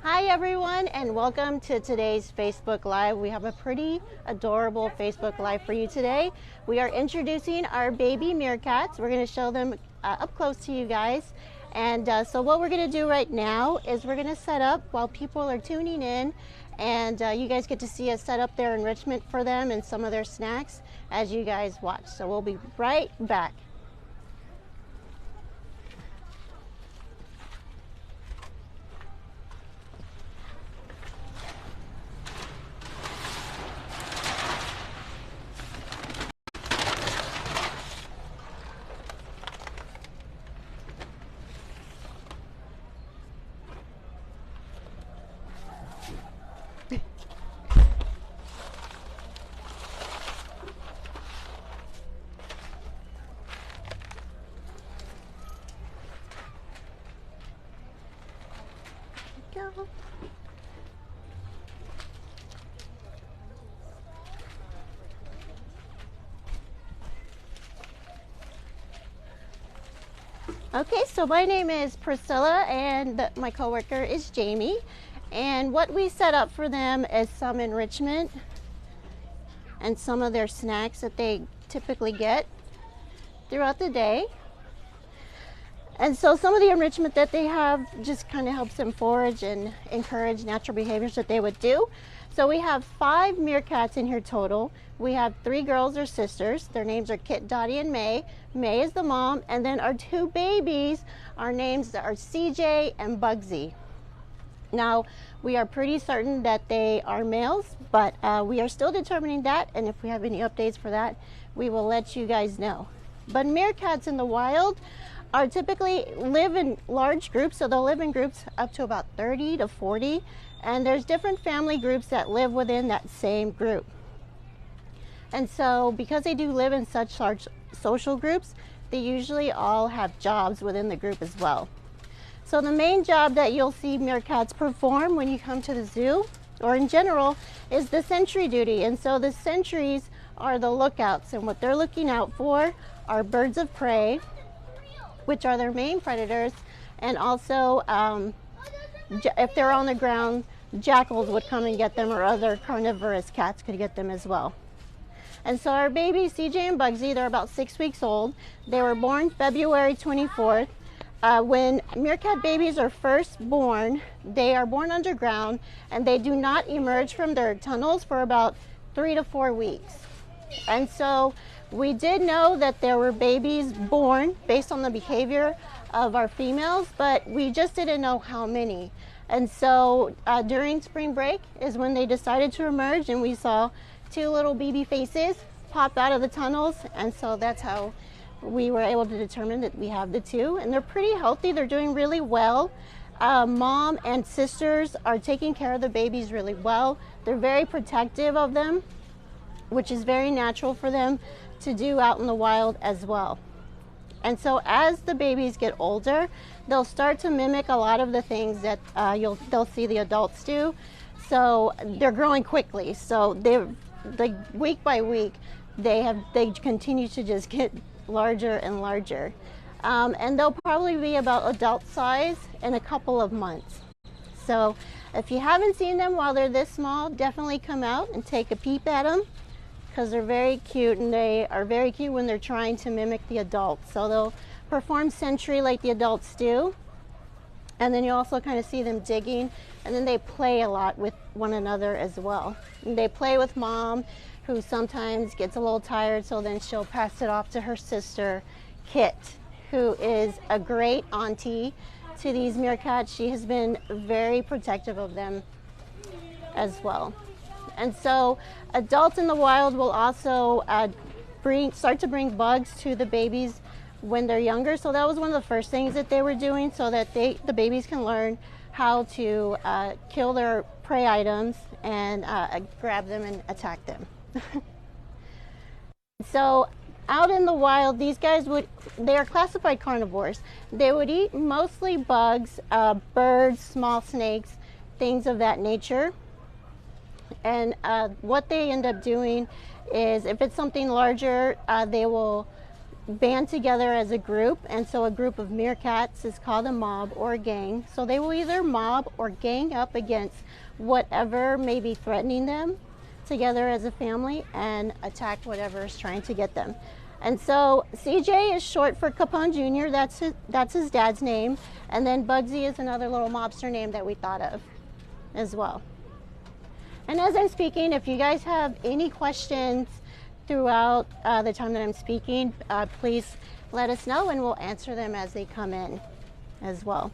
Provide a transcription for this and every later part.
Hi everyone, and welcome to today's Facebook Live. We have a pretty adorable Facebook Live for you today. We are introducing our baby meerkats. We're going to show them up close to you guys. And so what we're going to do right now is we're going to set up while people are tuning in, and you guys get to see us set up their enrichment for them and some of their snacks as you guys watch. So we'll be right back. Go. Okay, so my name is Priscilla and my coworker is Jamie, and what we set up for them is some enrichment and some of their snacks that they typically get throughout the day. And so some of the enrichment that they have just kind of helps them forage and encourage natural behaviors that they would do. So we have 5 meerkats in here total. We have 3 girls or sisters. Their names are Kit, Dottie, and May. May is the mom, and then our 2 babies, our names are CJ and Bugsy. Now, we are pretty certain that they are males, but we are still determining that, and if we have any updates for that, we will let you guys know. But meerkats in the wild are typically live in large groups, so they'll live in groups up to about 30 to 40, and there's different family groups that live within that same group. And so because they do live in such large social groups, they usually all have jobs within the group as well. So the main job that you'll see meerkats perform when you come to the zoo, or in general, is the sentry duty. And so the sentries are the lookouts, and what they're looking out for are birds of prey, which are their main predators, and also if they're on the ground, jackals would come and get them, or other carnivorous cats could get them as well. And so our babies, CJ and Bugsy, they're about 6 weeks old. They were born February 24th. When meerkat babies are first born, they are born underground, and they do not emerge from their tunnels for about 3 to 4 weeks. And so we did know that there were babies born based on the behavior of our females, but we just didn't know how many. And so during spring break is when they decided to emerge, and we saw 2 little baby faces pop out of the tunnels, and so that's how we were able to determine that we have the 2, and they're pretty healthy. They're doing really well. Mom and sisters are taking care of the babies really well. They're very protective of them, which is very natural for them to do out in the wild as well. And so as the babies get older, they'll start to mimic a lot of the things that they'll see the adults do. So they're growing quickly. So they're like week by week, they continue to just get larger and larger. And they'll probably be about adult size in a couple of months. So if you haven't seen them while they're this small, definitely come out and take a peep at them, because they're very cute, and they are very cute when they're trying to mimic the adults. So they'll perform sentry like the adults do, and then you also kind of see them digging, and then they play a lot with one another as well. And they play with mom, who sometimes gets a little tired, so then she'll pass it off to her sister, Kit, who is a great auntie to these meerkats. She has been very protective of them as well. And so adults in the wild will also start to bring bugs to the babies when they're younger. So that was one of the first things that they were doing, so that the babies can learn how to kill their prey items and grab them and attack them. So out in the wild, these guys they are classified carnivores. They would eat mostly bugs, birds, small snakes, things of that nature. And what they end up doing is, if it's something larger, they will band together as a group, and so a group of meerkats is called a mob or a gang. So they will either mob or gang up against whatever may be threatening them together as a family and attack whatever is trying to get them. And so CJ is short for Capone Jr. That's his dad's name. And then Bugsy is another little mobster name that we thought of as well. And as I'm speaking, if you guys have any questions throughout the time that I'm speaking, please let us know and we'll answer them as they come in as well.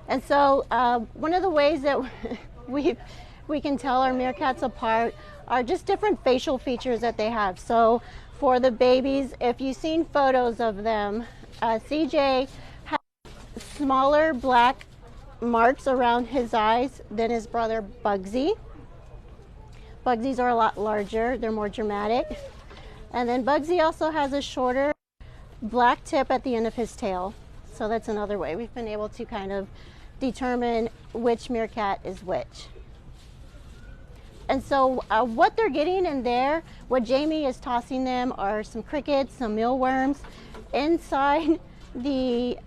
And so one of the ways that we can tell our meerkats apart are just different facial features that they have. So for the babies, if you've seen photos of them, CJ has smaller black marks around his eyes than his brother Bugsy. Bugsies are a lot larger, they're more dramatic. And then Bugsy also has a shorter black tip at the end of his tail. So that's another way we've been able to kind of determine which meerkat is which. And so what they're getting in there, what Jamie is tossing them are some crickets, some mealworms. Inside the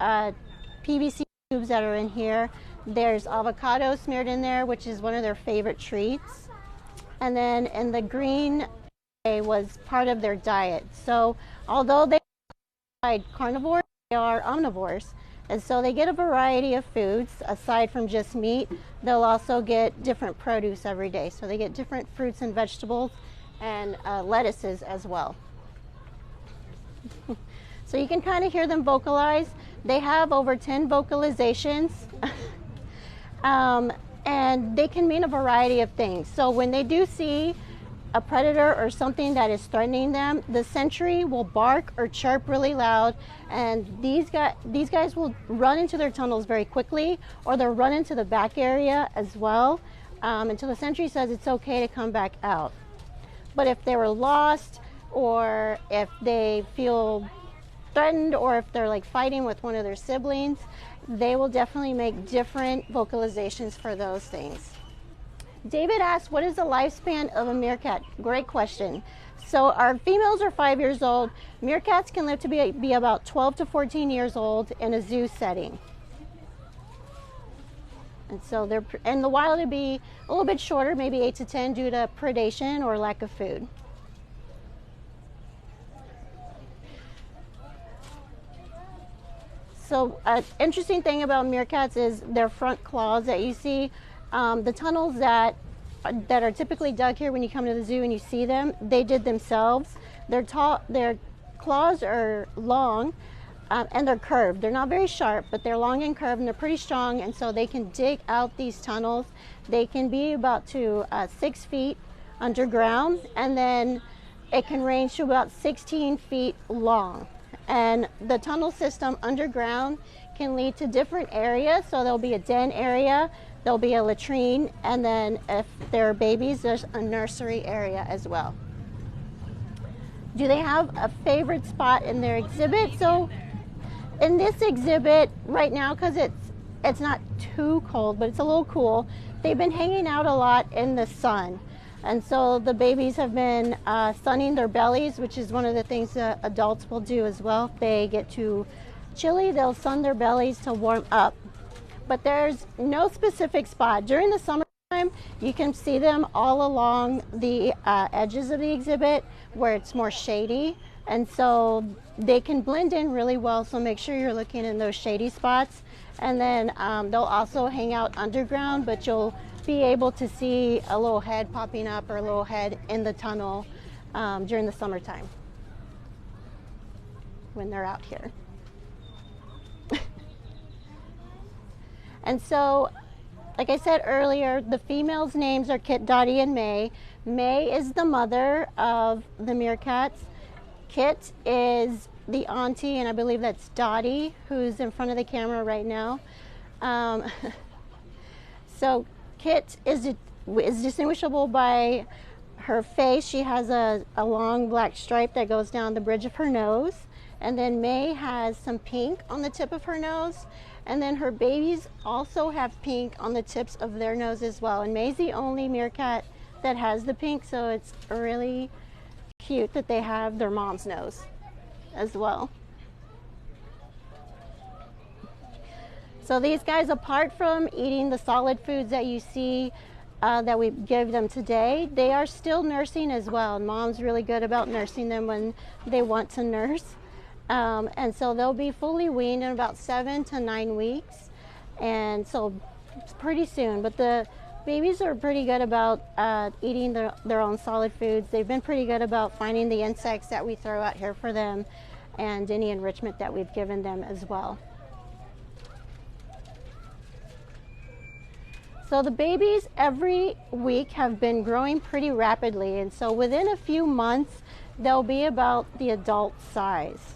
PVC tubes that are in here, there's avocado smeared in there, which is one of their favorite treats. And then in the green was part of their diet. So although they are carnivores, they are omnivores. And so they get a variety of foods aside from just meat. They'll also get different produce every day. So they get different fruits and vegetables and lettuces as well. So you can kind of hear them vocalize. They have over 10 vocalizations. And they can mean a variety of things. So when they do see a predator or something that is threatening them, the sentry will bark or chirp really loud, and these guys will run into their tunnels very quickly, or they'll run into the back area as well until the sentry says it's okay to come back out. But if they were lost, or if they feel threatened, or if they're like fighting with one of their siblings, they will definitely make different vocalizations for those things. David asked, what is the lifespan of a meerkat? Great question. So our females are 5 years old. Meerkats can live to be about 12 to 14 years old in a zoo setting. And so they're in the wild, it'd be a little bit shorter, maybe 8 to 10 due to predation or lack of food. So an interesting thing about meerkats is their front claws that you see. The tunnels that are typically dug here when you come to the zoo and you see them, they did themselves. Their claws are long and they're curved. They're not very sharp, but they're long and curved, and they're pretty strong, and so they can dig out these tunnels. They can be about to 6 feet underground, and then it can range to about 16 feet long. And the tunnel system underground can lead to different areas. So there'll be a den area, there'll be a latrine, and then if they're babies, there's a nursery area as well. Do they have a favorite spot in their exhibit? So in this exhibit right now, because it's not too cold, but it's a little cool, they've been hanging out a lot in the sun. And so the babies have been sunning their bellies, which is one of the things that adults will do as well. If they get too chilly, they'll sun their bellies to warm up. But there's no specific spot. During the summertime, you can see them all along the edges of the exhibit where it's more shady. And so they can blend in really well, so make sure you're looking in those shady spots. And then they'll also hang out underground, but you'll be able to see a little head popping up or a little head in the tunnel during the summertime when they're out here. And so, like I said earlier, the females' names are Kit, Dottie, and May. May is the mother of the meerkats. Kit is the auntie, and I believe that's Dottie, who's in front of the camera right now. So Kit is distinguishable by her face. She has a long black stripe that goes down the bridge of her nose. And then May has some pink on the tip of her nose. And then her babies also have pink on the tips of their nose as well. And May's the only meerkat that has the pink, so it's really cute that they have their mom's nose. as well. So these guys, apart from eating the solid foods that you see that we give them today, they are still nursing as well. Mom's really good about nursing them when they want to nurse. And so they'll be fully weaned in about 7 to 9 weeks. And so it's pretty soon. But the babies are pretty good about eating their own solid foods. They've been pretty good about finding the insects that we throw out here for them and any enrichment that we've given them as well. So the babies every week have been growing pretty rapidly, and so within a few months they'll be about the adult size.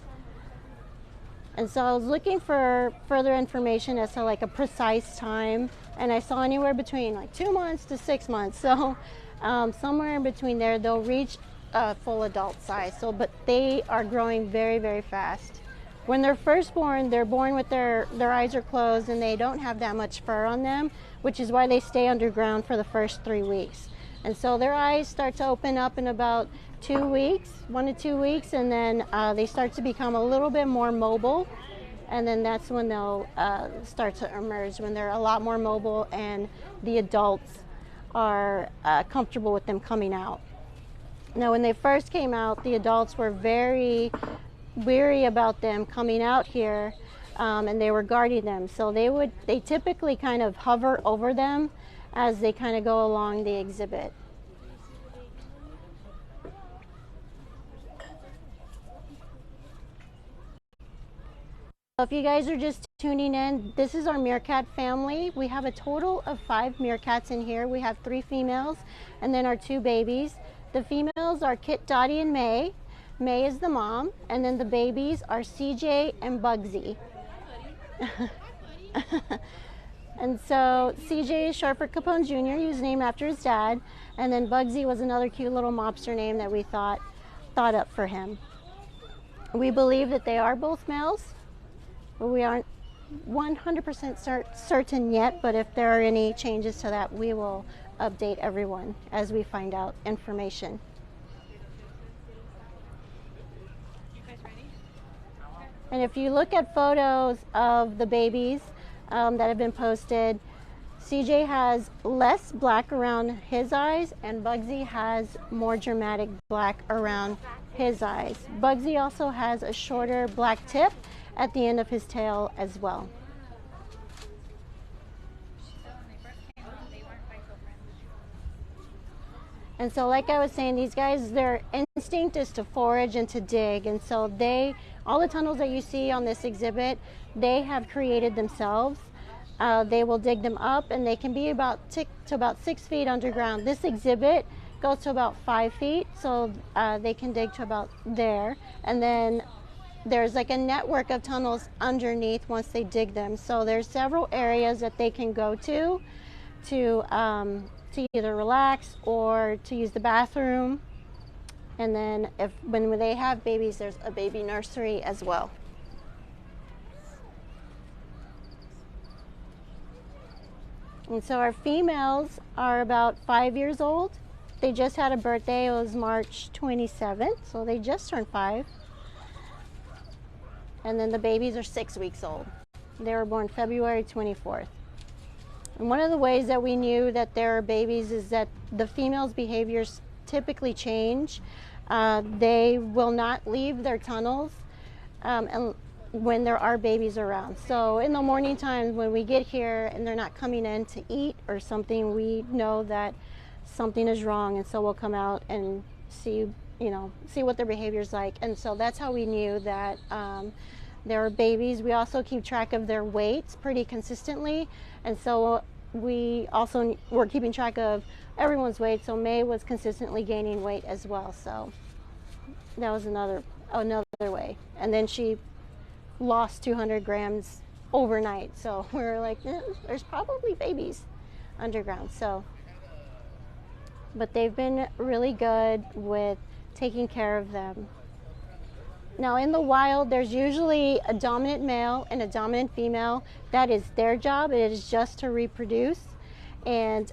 And so I was looking for further information as to like a precise time, and I saw anywhere between like 2 months to 6 months. So somewhere in between there they'll reach full adult size. So but they are growing very, very fast. When they're first born, they're born with their eyes are closed and they don't have that much fur on them, which is why they stay underground for the first 3 weeks. And so their eyes start to open up in about 2 weeks, 1 to 2 weeks, and then they start to become a little bit more mobile. And then that's when they'll start to emerge, when they're a lot more mobile and the adults are comfortable with them coming out. Now, when they first came out, the adults were very weary about them coming out here, and they were guarding them. So they typically kind of hover over them as they kind of go along the exhibit. So if you guys are just tuning in, this is our meerkat family. We have a total of 5 meerkats in here. We have 3 females and then our 2 babies. The females are Kit, Dottie, and May. May is the mom, and then the babies are CJ and Bugsy. And so CJ is short for Capone Jr., he was named after his dad, and then Bugsy was another cute little mobster name that we thought up for him. We believe that they are both males, but we aren't 100% certain yet, but if there are any changes to that, we will update everyone as we find out information. And if you look at photos of the babies that have been posted, CJ has less black around his eyes and Bugsy has more dramatic black around his eyes. Bugsy also has a shorter black tip at the end of his tail as well. And so like I was saying, these guys, their instinct is to forage and to dig. And so all the tunnels that you see on this exhibit, they have created themselves. They will dig them up and they can be about 6 feet underground. This exhibit goes to about 5 feet, so they can dig to about there. And then there's like a network of tunnels underneath once they dig them. So there's several areas that they can go to either relax or to use the bathroom. And then when they have babies, there's a baby nursery as well. And so our females are about 5 years old. They just had a birthday. It was March 27th, so they just turned 5. And then the babies are 6 weeks old. They were born February 24th. And one of the ways that we knew that there are babies is that the females' behaviors typically change. They will not leave their tunnels and when there are babies around. So in the morning times when we get here and they're not coming in to eat or something, we know that something is wrong, and so we'll come out and see what their behavior is like. And so that's how we knew that there are babies. We also keep track of their weights pretty consistently, and so we're keeping track of everyone's weight. So May was consistently gaining weight as well, so that was another way. And then she lost 200 grams overnight, so we were like, there's probably babies underground. So but they've been really good with taking care of them. Now in the wild, there's usually a dominant male and a dominant female. That is their job. It is just to reproduce, and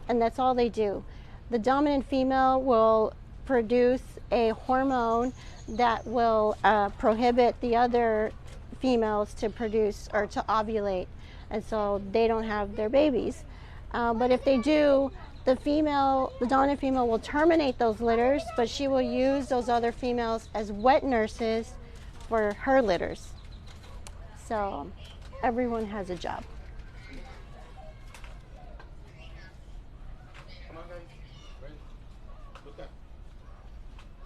that's all they do. The dominant female will produce a hormone that will prohibit the other females to produce or to ovulate, and so they don't have their babies. But if they do, the dominant female will terminate those litters, but she will use those other females as wet nurses for her litters. So everyone has a job.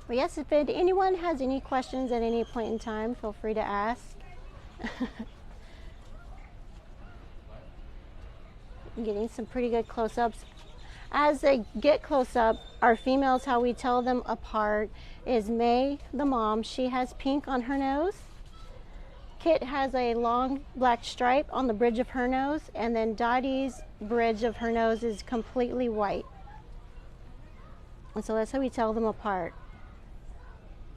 Well, yes, if anyone has any questions at any point in time, feel free to ask. I'm getting some pretty good close-ups. As they get close up, our females, how we tell them apart is May, the mom, she has pink on her nose. Kit has a long black stripe on the bridge of her nose, and then Dottie's bridge of her nose is completely white. And so that's how we tell them apart.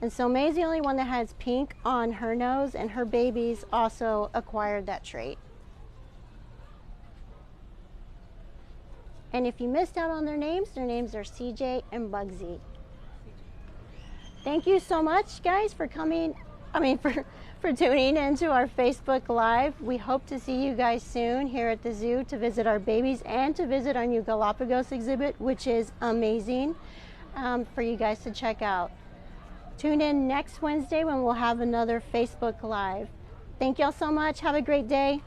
And so May's the only one that has pink on her nose, and her babies also acquired that trait. And if you missed out on their names are CJ and Bugsy. Thank you so much, guys, for coming, for tuning into our Facebook Live. We hope to see you guys soon here at the zoo to visit our babies and to visit our new Galapagos exhibit, which is amazing for you guys to check out. Tune in next Wednesday when we'll have another Facebook Live. Thank y'all so much. Have a great day.